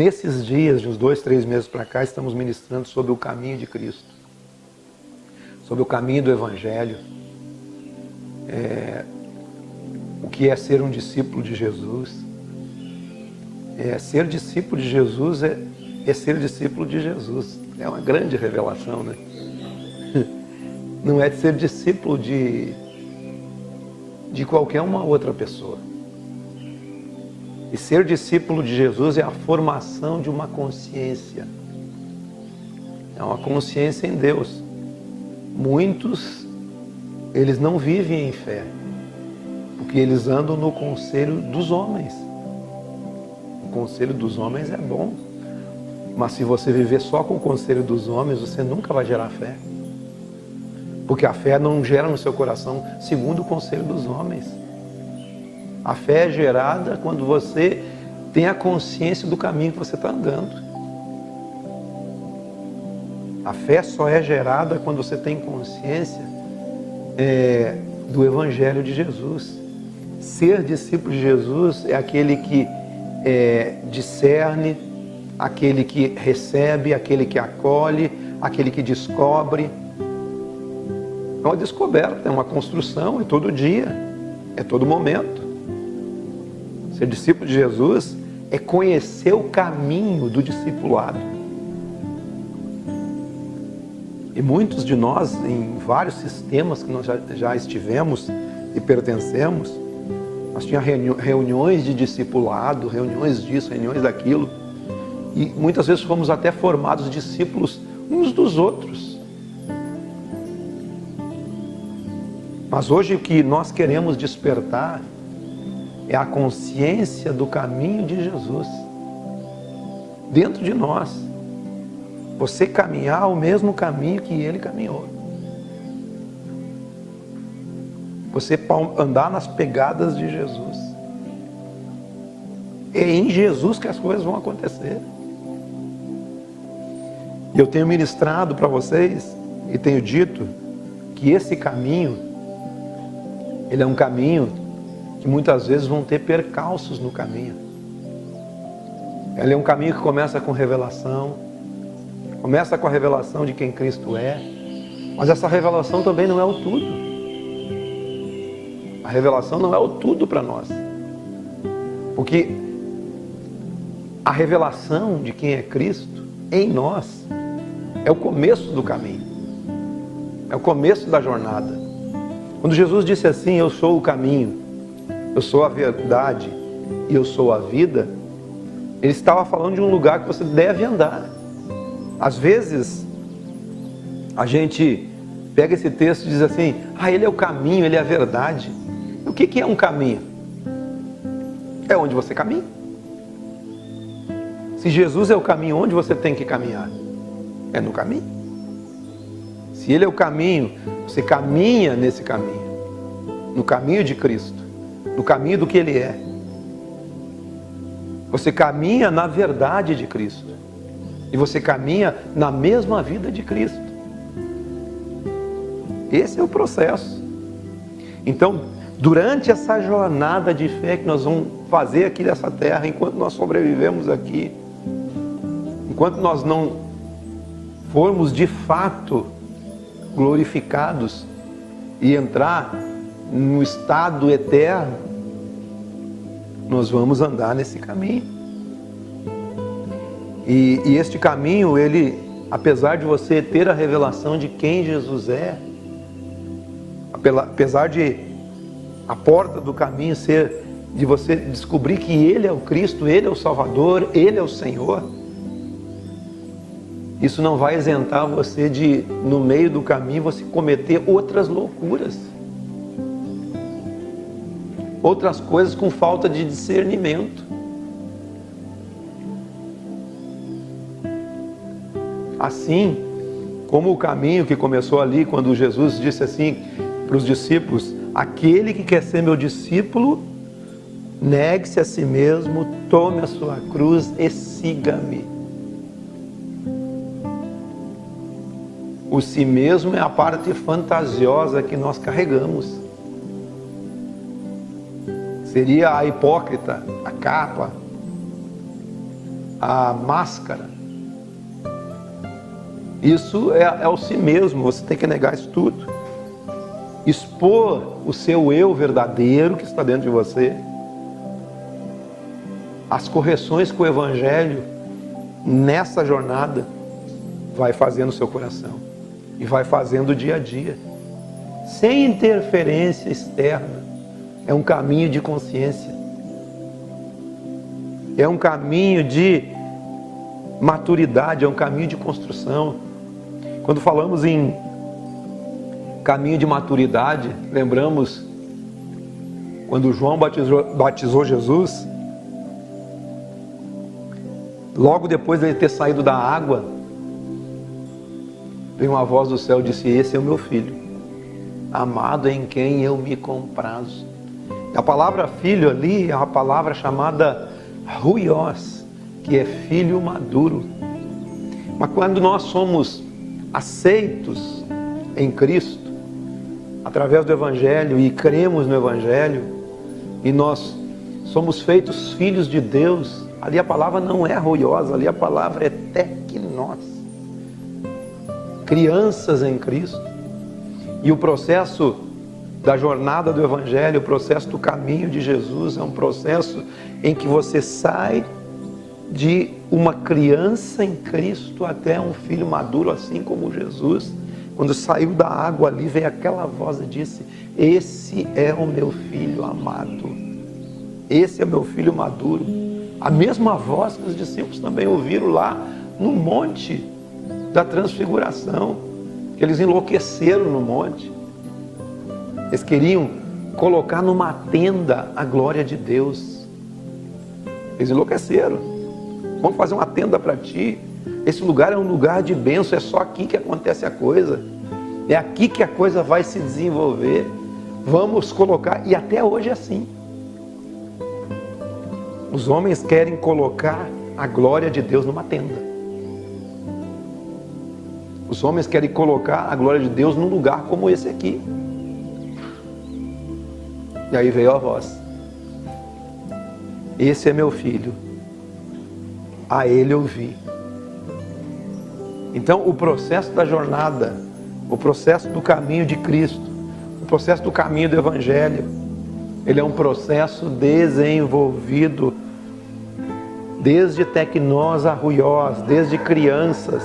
nesses dias, de uns 2, 3 meses para cá, estamos ministrando sobre o caminho de Cristo, sobre o caminho do Evangelho, o que é ser um discípulo de Jesus. Ser discípulo de Jesus é ser discípulo de Jesus. É uma grande revelação, né? Não é de ser discípulo de qualquer uma outra pessoa. E ser discípulo de Jesus é a formação de uma consciência. É uma consciência em Deus. Muitos, eles não vivem em fé, porque eles andam no conselho dos homens. O conselho dos homens é bom, mas se você viver só com o conselho dos homens, você nunca vai gerar fé. Porque a fé não gera no seu coração segundo o conselho dos homens. A fé é gerada quando você tem a consciência do caminho que você está andando. A fé só é gerada quando você tem consciência do Evangelho de Jesus. Ser discípulo de Jesus é aquele que discerne, aquele que recebe, aquele que acolhe, aquele que descobre. É uma descoberta, é uma construção, é todo dia, é todo momento. Ser discípulo de Jesus é conhecer o caminho do discipulado. E muitos de nós, em vários sistemas que nós já estivemos e pertencemos, nós tínhamos reuniões de discipulado, reuniões disso, reuniões daquilo, e muitas vezes fomos até formados discípulos uns dos outros. Mas hoje o que nós queremos despertar é a consciência do caminho de Jesus dentro de nós. Você caminhar o mesmo caminho que Ele caminhou. Você andar nas pegadas de Jesus. É em Jesus que as coisas vão acontecer. E eu tenho ministrado para vocês e tenho dito que esse caminho, ele é um caminho que muitas vezes vão ter percalços no caminho. Ele é um caminho que começa com revelação, começa com a revelação de quem Cristo é, mas essa revelação também não é o tudo. A revelação não é o tudo para nós. Porque a revelação de quem é Cristo em nós é o começo do caminho, é o começo da jornada. Quando Jesus disse assim, eu sou o caminho, eu sou a verdade e eu sou a vida, Ele estava falando de um lugar que você deve andar. Às vezes, a gente pega esse texto e diz assim, Ele é o caminho, Ele é a verdade. E o que é um caminho? É onde você caminha. Se Jesus é o caminho, onde você tem que caminhar? É no caminho. Se Ele é o caminho, você caminha nesse caminho. No caminho de Cristo. No caminho do que Ele é. Você caminha na verdade de Cristo. E você caminha na mesma vida de Cristo. Esse é o processo. Então, durante essa jornada de fé que nós vamos fazer aqui nessa terra, enquanto nós sobrevivemos aqui, enquanto nós não formos de fato glorificados e entrar no estado eterno, nós vamos andar nesse caminho. E este caminho, ele, apesar de você ter a revelação de quem Jesus é, apesar de a porta do caminho ser de você descobrir que Ele é o Cristo, Ele é o Salvador, Ele é o Senhor, isso não vai isentar você de, no meio do caminho, você cometer outras loucuras. Outras coisas com falta de discernimento. Assim como o caminho que começou ali, quando Jesus disse assim para os discípulos, aquele que quer ser meu discípulo, negue-se a si mesmo, tome a sua cruz e siga-me. O si mesmo é a parte fantasiosa que nós carregamos. Seria a hipócrita, a capa. a máscara. Isso é o si mesmo, você tem que negar isso tudo. Expor o seu eu verdadeiro que está dentro de você. As correções que o Evangelho, nessa jornada, vai fazendo no seu coração. E vai fazendo dia a dia. Sem interferência externa. É um caminho de consciência. É um caminho de maturidade, é um caminho de construção. Quando falamos em caminho de maturidade, lembramos quando João batizou Jesus, logo depois de ele ter saído da água, veio uma voz do céu e disse: esse é o meu filho, amado em quem eu me comprazo. A palavra filho ali é uma palavra chamada ruios, que é filho maduro. Mas quando nós somos aceitos em Cristo, através do Evangelho, e cremos no Evangelho, e nós somos feitos filhos de Deus, ali a palavra não é ruios, ali a palavra é teknos, crianças em Cristo. E o processo da jornada do Evangelho, o processo do caminho de Jesus, é um processo em que você sai de uma criança em Cristo até um filho maduro, assim como Jesus. Quando saiu da água ali, veio aquela voz e disse: esse é o meu filho amado, esse é o meu filho maduro. A mesma voz que os discípulos também ouviram lá no monte da transfiguração, que eles enlouqueceram no monte. Eles queriam colocar numa tenda a glória de Deus. Eles enlouqueceram. Vamos fazer uma tenda para ti. Esse lugar é um lugar de bênção, é só aqui que acontece a coisa. É aqui que a coisa vai se desenvolver. Vamos colocar, e até hoje é assim. Os homens querem colocar a glória de Deus numa tenda. Os homens querem colocar a glória de Deus num lugar como esse aqui. E aí veio a voz: esse é meu filho, a ele ouvi. Então o processo da jornada, o processo do caminho de Cristo, o processo do caminho do Evangelho, ele é um processo desenvolvido desde teknos a ruios, desde crianças,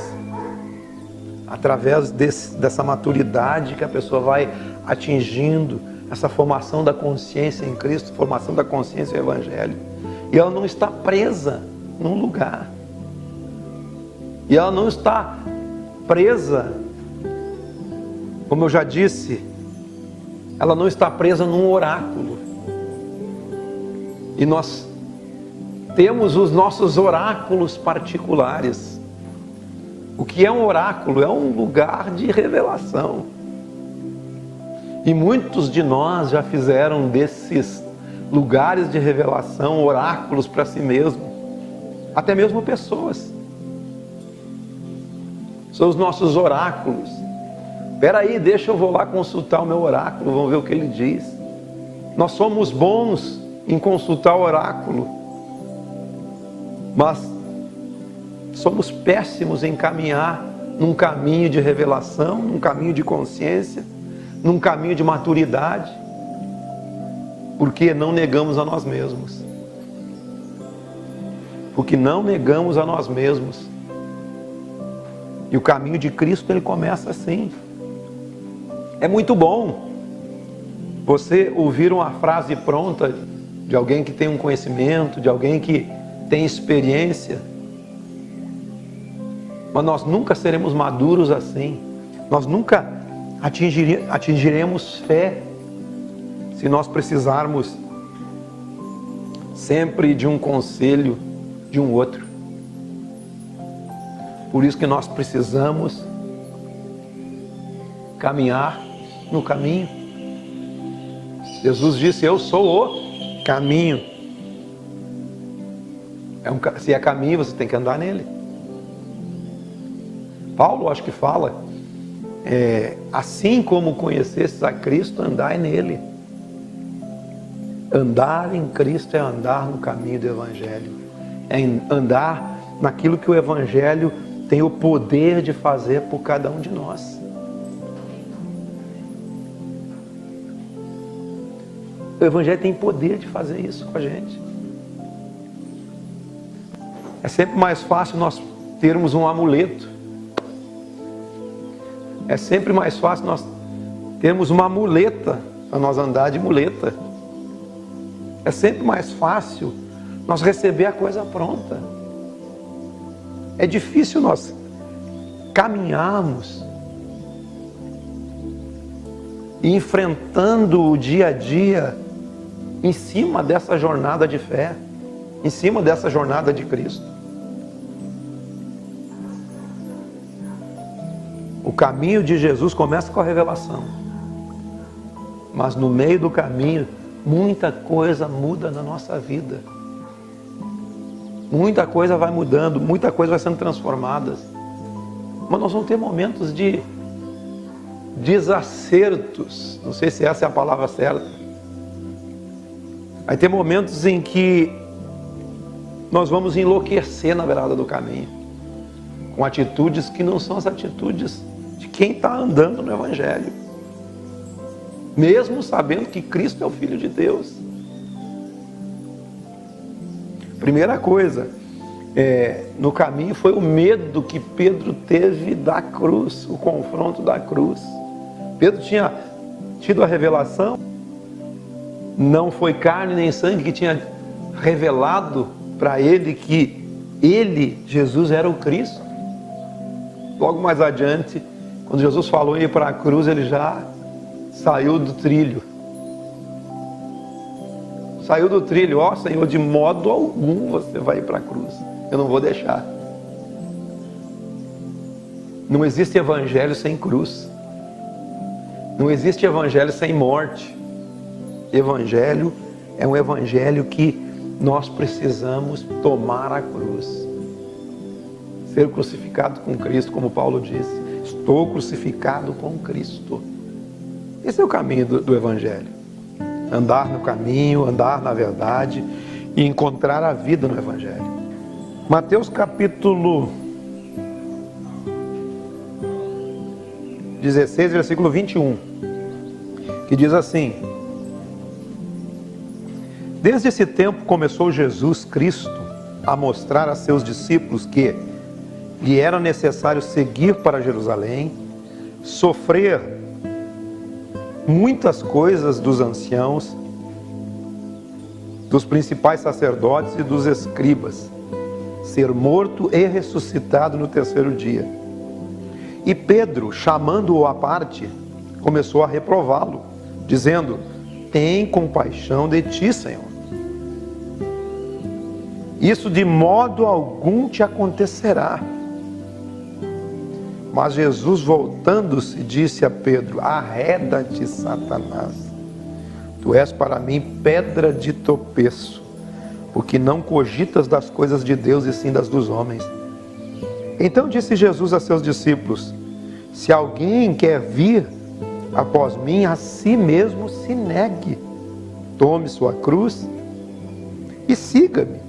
através dessa maturidade que a pessoa vai atingindo, essa formação da consciência em Cristo, formação da consciência no Evangelho. E ela não está presa num lugar. E ela não está presa, como eu já disse, ela não está presa num oráculo. E nós temos os nossos oráculos particulares. O que é um oráculo? É um lugar de revelação. E muitos de nós já fizeram desses lugares de revelação oráculos para si mesmo. Até mesmo pessoas. São os nossos oráculos. Espera aí, deixa eu vou lá consultar o meu oráculo, vamos ver o que ele diz. Nós somos bons em consultar o oráculo, mas somos péssimos em caminhar num caminho de revelação, num caminho de consciência, num caminho de maturidade, porque não negamos a nós mesmos. Porque não negamos a nós mesmos. E o caminho de Cristo, ele começa assim. É muito bom você ouvir uma frase pronta de alguém que tem um conhecimento, de alguém que tem experiência, mas nós nunca seremos maduros assim. Nós nunca atingiremos fé se nós precisarmos sempre de um conselho de um outro. Por isso que nós precisamos caminhar no caminho. Jesus disse: eu sou o caminho. Se é caminho, você tem que andar nele. Paulo acho que fala, assim como conhecestes a Cristo, andai nele. Andar em Cristo é andar no caminho do Evangelho, é andar naquilo que o Evangelho tem o poder de fazer por cada um de nós. O Evangelho tem poder de fazer isso com a gente. É sempre mais fácil nós termos um amuleto. É sempre mais fácil nós termos uma muleta para nós andar de muleta. É sempre mais fácil nós receber a coisa pronta. É difícil nós caminharmos e enfrentando o dia a dia em cima dessa jornada de fé, em cima dessa jornada de Cristo. O caminho de Jesus começa com a revelação, mas no meio do caminho muita coisa muda na nossa vida. Muita coisa vai mudando, muita coisa vai sendo transformada. Mas nós vamos ter momentos de desacertos, não sei se essa é a palavra certa. Vai ter momentos em que nós vamos enlouquecer na beirada do caminho, com atitudes que não são as atitudes de quem está andando no Evangelho, mesmo sabendo que Cristo é o Filho de Deus. Primeira coisa, no caminho foi o medo que Pedro teve da cruz, o confronto da cruz. Pedro tinha tido a revelação, não foi carne nem sangue que tinha revelado para ele que ele, Jesus, era o Cristo. Logo mais adiante, quando Jesus falou em ir para a cruz, ele já saiu do trilho. Saiu do trilho, ó Senhor, de modo algum você vai ir para a cruz. Eu não vou deixar. Não existe evangelho sem cruz. Não existe evangelho sem morte. Evangelho é um evangelho que nós precisamos tomar a cruz. Ser crucificado com Cristo, como Paulo disse. Estou crucificado com Cristo. Esse é o caminho do evangelho. Andar no caminho, andar na verdade e encontrar a vida no Evangelho. Mateus capítulo 16, versículo 21, que diz assim: Desde esse tempo começou Jesus Cristo a mostrar a seus discípulos que lhe era necessário seguir para Jerusalém, sofrer muitas coisas dos anciãos, dos principais sacerdotes e dos escribas, ser morto e ressuscitado no terceiro dia. E Pedro, chamando-o à parte, começou a reprová-lo, dizendo: tem compaixão de ti, Senhor. Isso de modo algum te acontecerá. Mas Jesus, voltando-se, disse a Pedro: arreda-te, Satanás, tu és para mim pedra de tropeço, porque não cogitas das coisas de Deus e sim das dos homens. Então disse Jesus a seus discípulos: se alguém quer vir após mim, a si mesmo se negue, tome sua cruz e siga-me.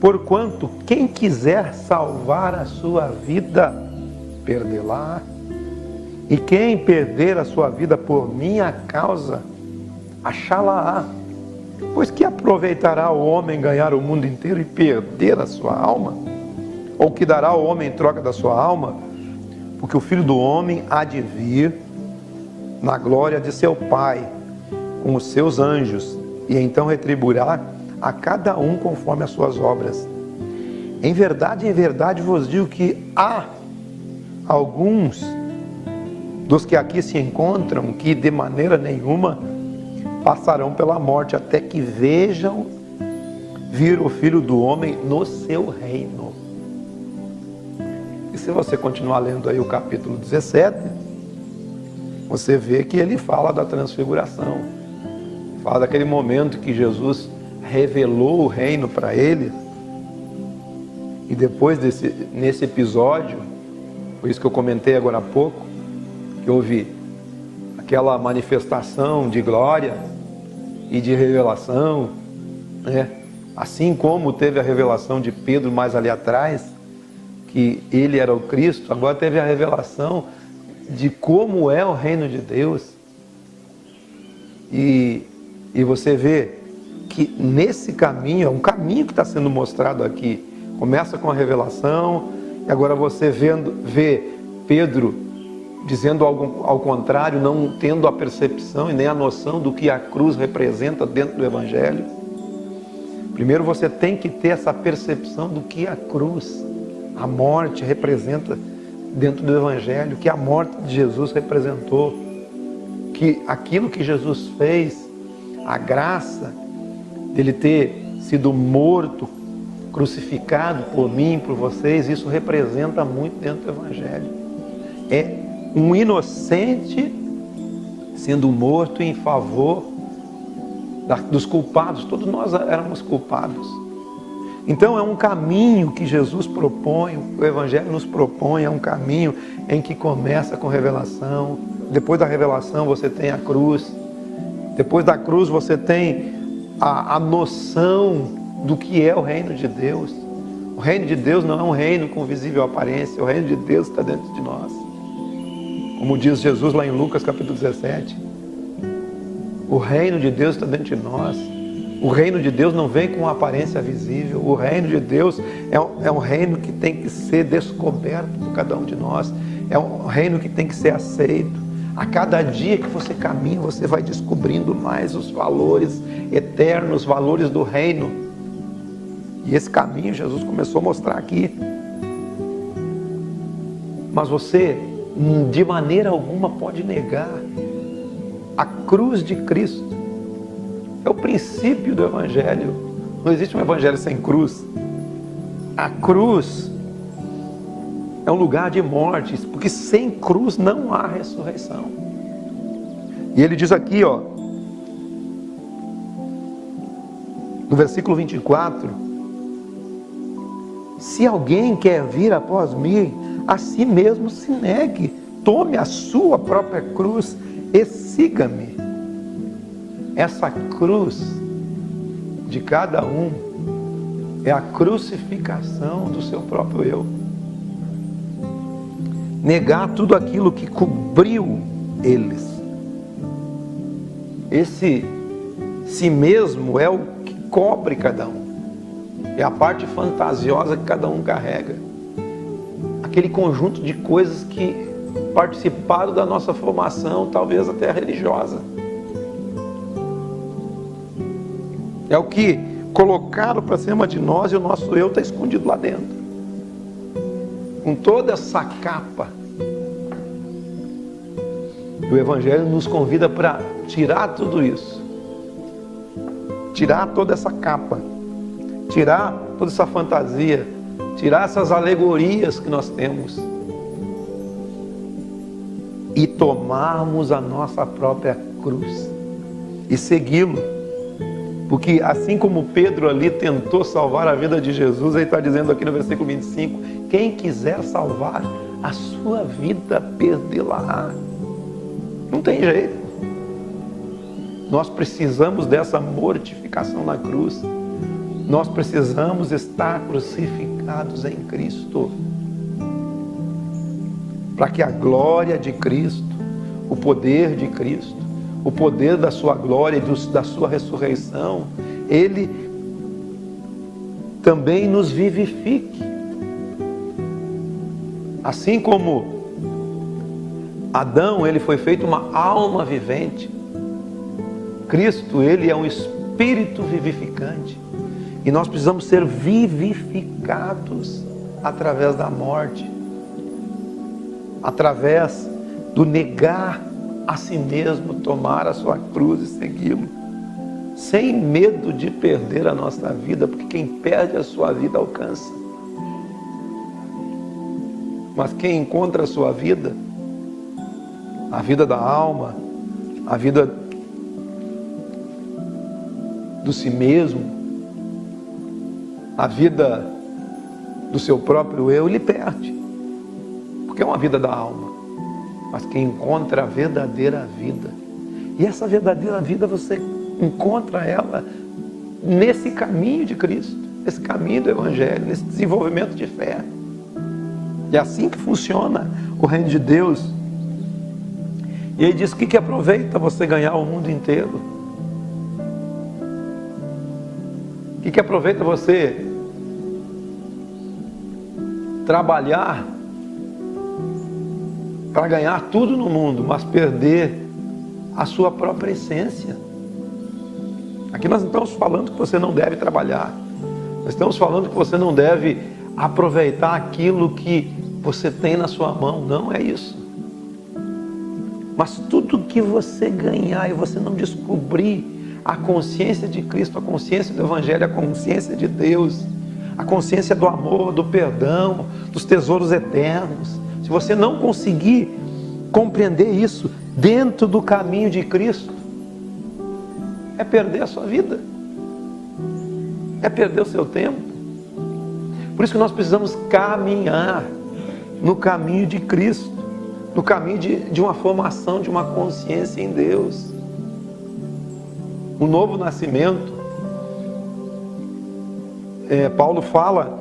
Porquanto quem quiser salvar a sua vida, perdê-la, e quem perder a sua vida por minha causa, achá-la-á. Pois que aproveitará o homem ganhar o mundo inteiro e perder a sua alma? Ou que dará o homem em troca da sua alma? Porque o Filho do Homem há de vir na glória de seu Pai, com os seus anjos, e então retribuirá a cada um conforme as suas obras. Em verdade vos digo que há alguns dos que aqui se encontram que de maneira nenhuma passarão pela morte até que vejam vir o Filho do Homem no seu reino. E se você continuar lendo aí o capítulo 17, você vê que ele fala da transfiguração, fala daquele momento que Jesus revelou o reino para ele, e depois nesse episódio, por isso que eu comentei agora há pouco, que houve aquela manifestação de glória e de revelação, né? Assim como teve a revelação de Pedro mais ali atrás, que ele era o Cristo, agora teve a revelação de como é o reino de Deus. E você vê que nesse caminho, é um caminho que está sendo mostrado aqui. Começa com a revelação, e agora você vê Pedro dizendo algo ao contrário, não tendo a percepção e nem a noção do que a cruz representa dentro do Evangelho. Primeiro você tem que ter essa percepção do que a cruz, a morte representa dentro do Evangelho, que a morte de Jesus representou, que aquilo que Jesus fez, a graça dele ter sido morto, crucificado por mim, por vocês, isso representa muito dentro do Evangelho. É um inocente sendo morto em favor dos culpados. Todos nós éramos culpados. Então é um caminho que Jesus propõe, o Evangelho nos propõe, é um caminho em que começa com revelação. Depois da revelação você tem a cruz. Depois da cruz você tem a noção do que é o reino de Deus. O reino de Deus não é um reino com visível aparência, o reino de Deus está dentro de nós. Como diz Jesus lá em Lucas capítulo 17, o reino de Deus está dentro de nós. O reino de Deus não vem com aparência visível. O reino de Deus é um reino que tem que ser descoberto por cada um de nós. É um reino que tem que ser aceito. A cada dia que você caminha, você vai descobrindo mais os valores eternos, os valores do reino. E esse caminho Jesus começou a mostrar aqui. Mas você, de maneira alguma, pode negar a cruz de Cristo. É o princípio do Evangelho. Não existe um Evangelho sem cruz. A cruz é um lugar de morte, porque sem cruz não há ressurreição. E ele diz aqui, ó, no versículo 24, se alguém quer vir após mim, a si mesmo se negue, tome a sua própria cruz e siga-me. Essa cruz de cada um é a crucificação do seu próprio eu. Negar tudo aquilo que cobriu eles. Esse si mesmo é o que cobre cada um. É a parte fantasiosa que cada um carrega. Aquele conjunto de coisas que participaram da nossa formação, talvez até religiosa. É o que colocaram para cima de nós e o nosso eu está escondido lá dentro. Com toda essa capa. O Evangelho nos convida para tirar tudo isso. Tirar toda essa capa. Tirar toda essa fantasia. Tirar essas alegorias que nós temos. E tomarmos a nossa própria cruz. E segui-lo. Porque assim como Pedro ali tentou salvar a vida de Jesus, ele está dizendo aqui no versículo 25, quem quiser salvar a sua vida, perdê-la. Não tem jeito. Nós precisamos dessa mortificação na cruz. Nós precisamos estar crucificados em Cristo. Para que a glória de Cristo, o poder de Cristo, o poder da sua glória e da sua ressurreição, Ele também nos vivifique. Assim como Adão, ele foi feito uma alma vivente, Cristo, ele é um espírito vivificante. E nós precisamos ser vivificados através da morte, através do negar a si mesmo, tomar a sua cruz e segui-lo, sem medo de perder a nossa vida, porque quem perde a sua vida alcança. Mas quem encontra a sua vida, a vida da alma, a vida do si mesmo, a vida do seu próprio eu, ele perde, porque é uma vida da alma. Mas quem encontra a verdadeira vida, e essa verdadeira vida você encontra ela nesse caminho de Cristo, nesse caminho do Evangelho, nesse desenvolvimento de fé. É assim que funciona o reino de Deus. E ele diz: o que aproveita você ganhar o mundo inteiro? O que aproveita você trabalhar para ganhar tudo no mundo, mas perder a sua própria essência? Aqui nós não estamos falando que você não deve trabalhar. Nós estamos falando que você não deve aproveitar aquilo que você tem na sua mão. Não é isso. Mas tudo que você ganhar e você não descobrir a consciência de Cristo, a consciência do Evangelho, a consciência de Deus, a consciência do amor, do perdão, dos tesouros eternos, se você não conseguir compreender isso dentro do caminho de Cristo, é perder a sua vida, é perder o seu tempo. Por isso que nós precisamos caminhar no caminho de Cristo, no caminho de uma formação, de uma consciência em Deus. O novo nascimento, Paulo fala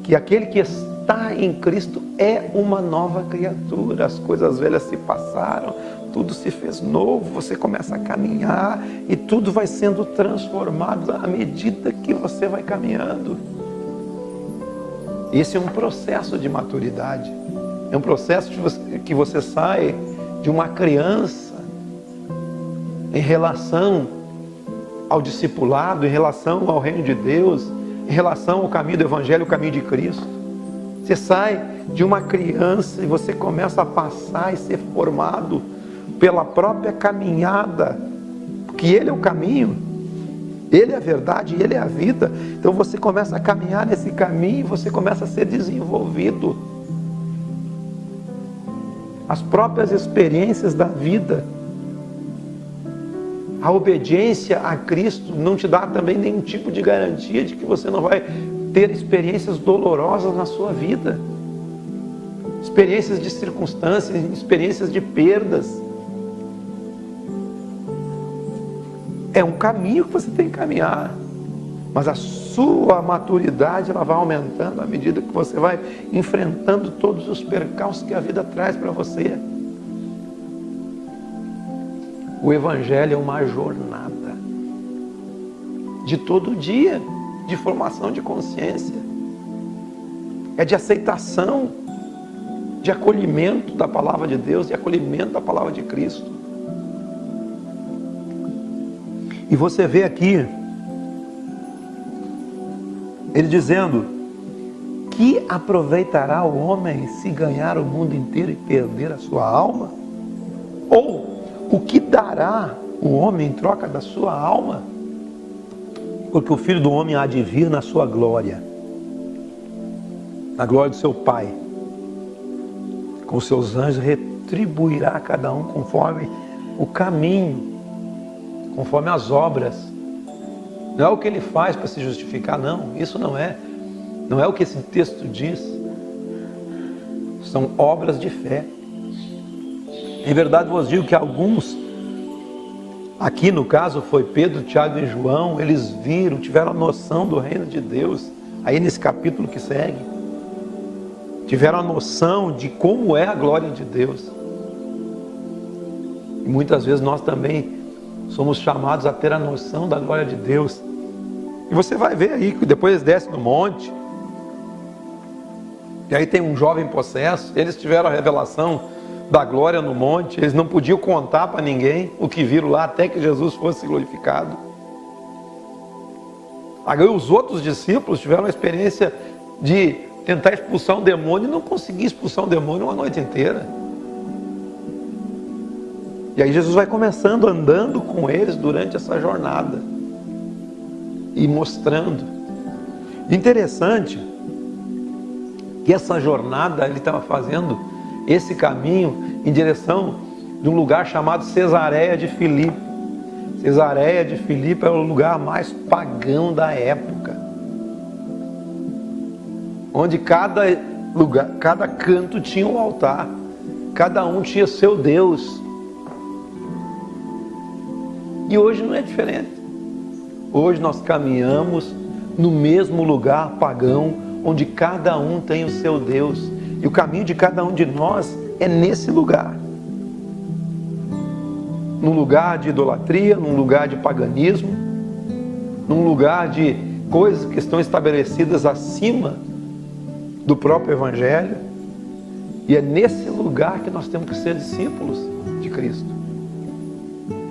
que aquele que está em Cristo é uma nova criatura. As coisas velhas se passaram, tudo se fez novo. Você começa a caminhar e tudo vai sendo transformado à medida que você vai caminhando. Esse é um processo de maturidade. É um processo que você sai de uma criança em relação ao discipulado, em relação ao reino de Deus, em relação ao caminho do Evangelho, o caminho de Cristo. Você sai de uma criança e você começa a passar e ser formado pela própria caminhada, porque Ele é o caminho, Ele é a verdade, Ele é a vida. Então você começa a caminhar nesse caminho e você começa a ser desenvolvido. As próprias experiências da vida, a obediência a Cristo não te dá também nenhum tipo de garantia de que você não vai ter experiências dolorosas na sua vida, experiências de circunstâncias, experiências de perdas. É um caminho que você tem que caminhar, mas a sua maturidade ela vai aumentando à medida que você vai enfrentando todos os percalços que a vida traz para você. O Evangelho é uma jornada de todo dia, de formação de consciência, é de aceitação, de acolhimento da palavra de Deus, de acolhimento da palavra de Cristo. E você vê aqui ele dizendo: que aproveitará o homem se ganhar o mundo inteiro e perder a sua alma? Ou o que dará o homem em troca da sua alma? Porque o Filho do Homem há de vir na sua glória, na glória do seu Pai, com seus anjos retribuirá a cada um conforme o caminho, conforme as obras. Não é o que ele faz para se justificar, não. Isso não é o que esse texto diz. São obras de fé. Em verdade vos digo que alguns, aqui no caso foi Pedro, Tiago e João, eles viram, tiveram a noção do reino de Deus, aí nesse capítulo que segue, tiveram a noção de como é a glória de Deus. E muitas vezes nós também somos chamados a ter a noção da glória de Deus. E você vai ver aí que depois eles descem no monte, e aí tem um jovem possesso, eles tiveram a revelação da glória no monte, eles não podiam contar para ninguém o que viram lá até que Jesus fosse glorificado. Agora os outros discípulos tiveram a experiência de tentar expulsar um demônio e não conseguir expulsar um demônio uma noite inteira. E aí Jesus vai começando andando com eles durante essa jornada e mostrando. Interessante que essa jornada ele estava fazendo esse caminho em direção de um lugar chamado Cesareia de Filipe. Cesareia de Filipe era o lugar mais pagão da época, onde cada lugar, cada canto tinha um altar, cada um tinha seu Deus. E hoje não é diferente. Hoje nós caminhamos no mesmo lugar pagão, onde cada um tem o seu Deus. E o caminho de cada um de nós é nesse lugar. Num lugar de idolatria, num lugar de paganismo, num lugar de coisas que estão estabelecidas acima do próprio Evangelho. E é nesse lugar que nós temos que ser discípulos de Cristo.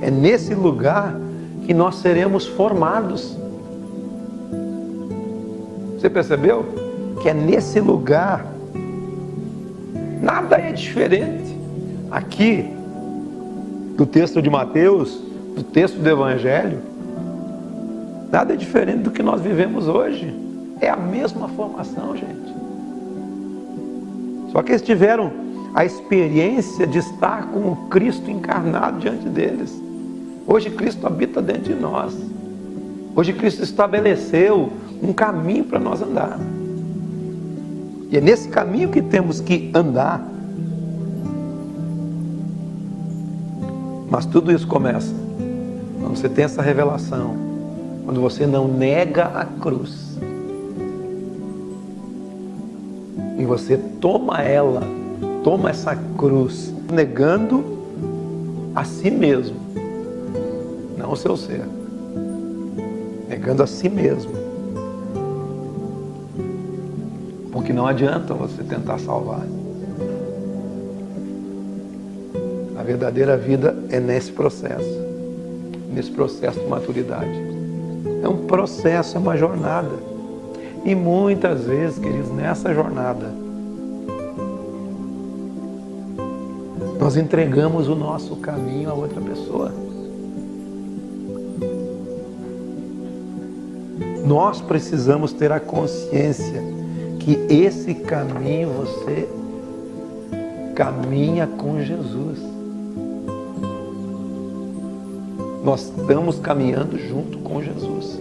É nesse lugar que nós seremos formados. Você percebeu? Que é nesse lugar. Nada é diferente. Aqui, do texto de Mateus, do texto do Evangelho, nada é diferente do que nós vivemos hoje. É a mesma formação, gente. Só que eles tiveram a experiência de estar com o Cristo encarnado diante deles. Hoje Cristo habita dentro de nós. Hoje Cristo estabeleceu um caminho para nós andar. E é nesse caminho que temos que andar. Mas tudo isso começa quando você tem essa revelação, quando você não nega a cruz e você toma ela, toma essa cruz, negando a si mesmo, não o seu ser, negando a si mesmo, porque não adianta você tentar salvar. A verdadeira vida é nesse processo de maturidade. É um processo, é uma jornada. E muitas vezes, queridos, nessa jornada, nós entregamos o nosso caminho a outra pessoa. Nós precisamos ter a consciência que esse caminho você caminha com Jesus. Nós estamos caminhando junto com Jesus.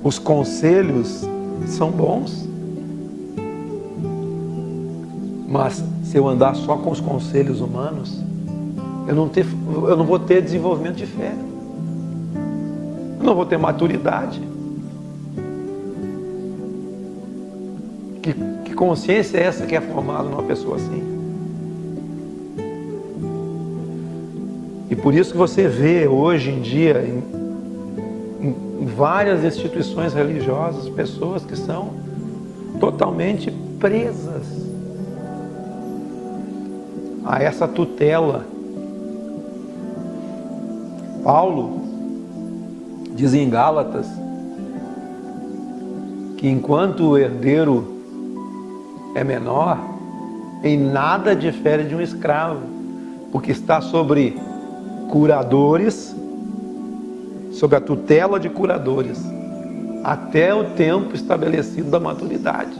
Os conselhos são bons, mas se eu andar só com os conselhos humanos, eu não vou ter desenvolvimento de fé, eu não vou ter maturidade. Que consciência é essa que é formada numa pessoa assim? E por isso que você vê hoje em dia em várias instituições religiosas pessoas que são totalmente presas a essa tutela. Paulo diz em Gálatas que enquanto o herdeiro é menor, em nada difere de um escravo, porque está sobre curadores, sob a tutela de curadores, até o tempo estabelecido da maturidade.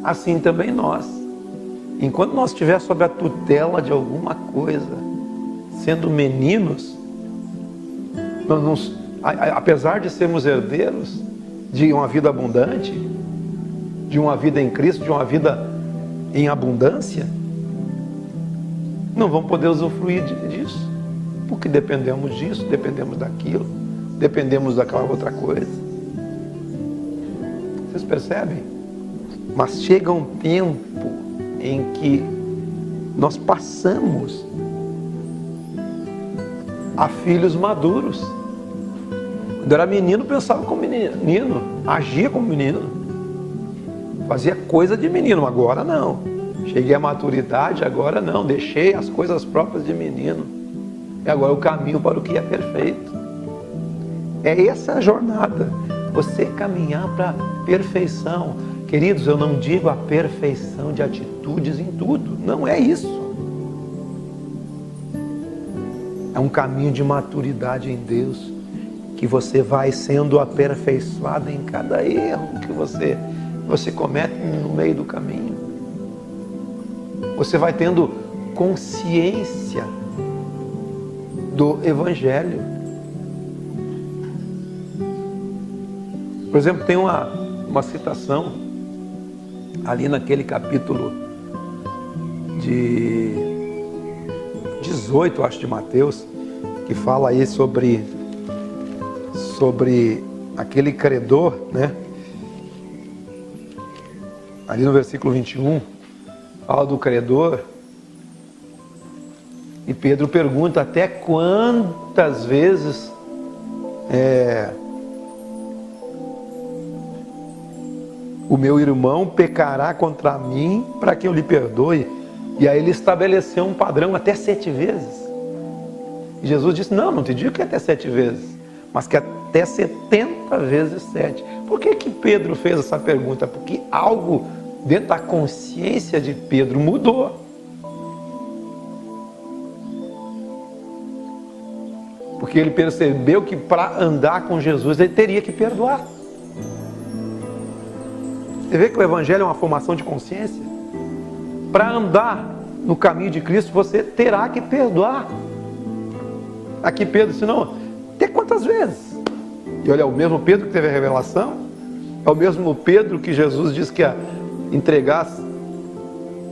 Assim também nós. Enquanto nós estivermos sob a tutela de alguma coisa, sendo meninos, apesar de sermos herdeiros de uma vida abundante, de uma vida em Cristo, de uma vida em abundância, não vamos poder usufruir disso, porque dependemos disso, dependemos daquilo, dependemos daquela outra coisa. Vocês percebem? Mas chega um tempo em que nós passamos a filhos maduros. Quando era menino, pensava como menino, agia como menino, fazia coisa de menino. Agora não. Cheguei à maturidade, agora não. Deixei as coisas próprias de menino. E agora o caminho para o que é perfeito. É essa a jornada. Você caminhar para a perfeição. Queridos, eu não digo a perfeição de atitudes em tudo. Não é isso. É um caminho de maturidade em Deus, que você vai sendo aperfeiçoado em cada erro que você comete no meio do caminho. Você vai tendo consciência do Evangelho. Por exemplo, tem uma citação ali naquele capítulo de 18, acho, de Mateus, que fala aí sobre aquele credor, né? Ali no versículo 21, fala do credor. E Pedro pergunta: até quantas vezes o meu irmão pecará contra mim para que eu lhe perdoe? E aí ele estabeleceu um padrão: até 7 vezes. E Jesus disse: não te digo que é até 7 vezes, mas que até 70 vezes 7. Por que Pedro fez essa pergunta? Porque algo dentro da consciência de Pedro mudou. Porque ele percebeu que para andar com Jesus ele teria que perdoar. Você vê que o Evangelho é uma formação de consciência? Para andar no caminho de Cristo você terá que perdoar. Aqui Pedro disse: não, até quantas vezes? E olha, é o mesmo Pedro que teve a revelação, é o mesmo Pedro que Jesus disse que ia entregar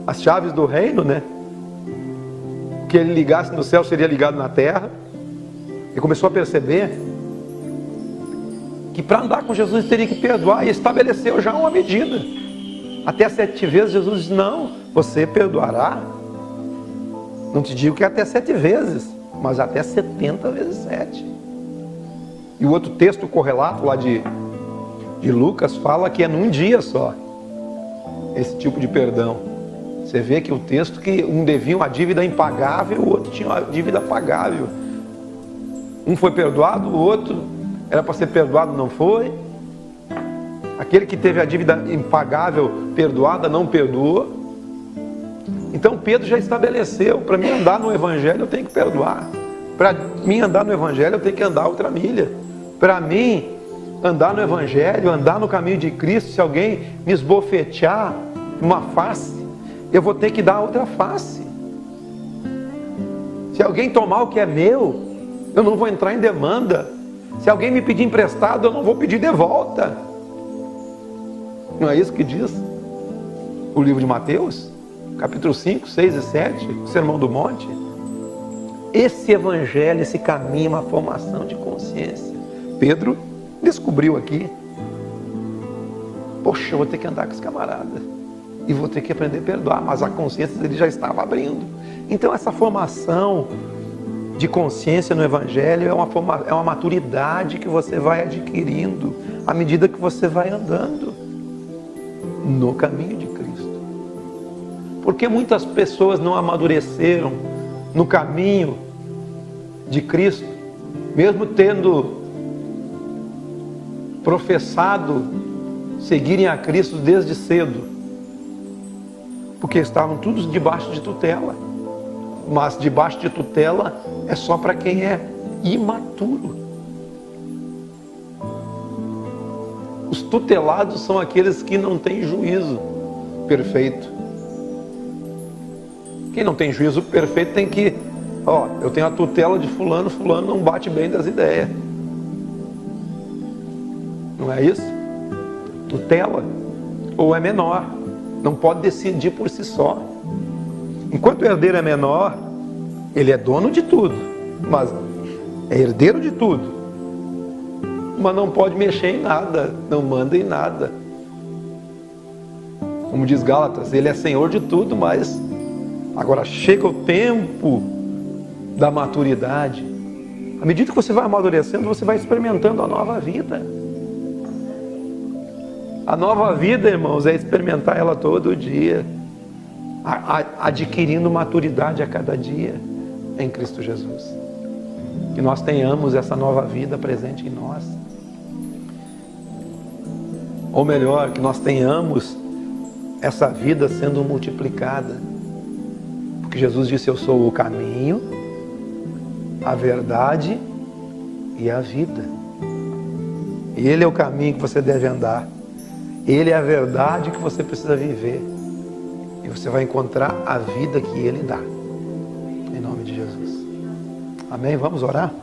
as chaves do reino, né? Que ele ligasse no céu seria ligado na terra. E começou a perceber que para andar com Jesus ele teria que perdoar, e estabeleceu já uma medida. Até 7 vezes Jesus disse: não, você perdoará. Não te digo que é até 7 vezes, mas até 70 vezes 7. E o outro texto correlato lá de Lucas fala que é num dia só esse tipo de perdão. Você vê que o texto, que um devia uma dívida impagável, o outro tinha uma dívida pagável. Um foi perdoado, o outro era para ser perdoado, não foi. Aquele que teve a dívida impagável perdoada não perdoa. Então Pedro já estabeleceu: para mim andar no Evangelho eu tenho que perdoar. Para mim andar no Evangelho eu tenho que andar outra milha. Para mim andar no Evangelho, andar no caminho de Cristo, se alguém me esbofetear uma face, eu vou ter que dar outra face. Se alguém tomar o que é meu, eu não vou entrar em demanda. Se alguém me pedir emprestado, eu não vou pedir de volta. Não é isso que diz o livro de Mateus? Capítulo 5, 6 e 7, o Sermão do Monte. Esse Evangelho, esse caminho é uma formação de consciência. Pedro descobriu aqui: poxa, eu vou ter que andar com os camaradas e vou ter que aprender a perdoar. Mas a consciência dele já estava abrindo. Então essa formação de consciência no Evangelho é uma maturidade que você vai adquirindo à medida que você vai andando no caminho de Cristo. Porque muitas pessoas não amadureceram no caminho de Cristo, mesmo tendo professado seguirem a Cristo desde cedo, porque estavam todos debaixo de tutela. Mas debaixo de tutela é só para quem é imaturo. Os tutelados são aqueles que não têm juízo perfeito. Quem não tem juízo perfeito tem que: eu tenho a tutela de fulano, fulano não bate bem das ideias. Não é isso? Tutela. Ou é menor, não pode decidir por si só. Enquanto o herdeiro é menor, ele é dono de tudo, mas é herdeiro de tudo, mas não pode mexer em nada, não manda em nada. Como diz Gálatas, ele é senhor de tudo, mas agora chega o tempo da maturidade. À medida que você vai amadurecendo, você vai experimentando a nova vida. A nova vida, irmãos, é experimentar ela todo dia, adquirindo maturidade a cada dia em Cristo Jesus. Que nós tenhamos essa nova vida presente em nós. Ou melhor, que nós tenhamos essa vida sendo multiplicada. Porque Jesus disse: eu sou o caminho, a verdade e a vida. E Ele é o caminho que você deve andar. Ele é a verdade que você precisa viver. E você vai encontrar a vida que Ele dá. Em nome de Jesus. Amém? Vamos orar?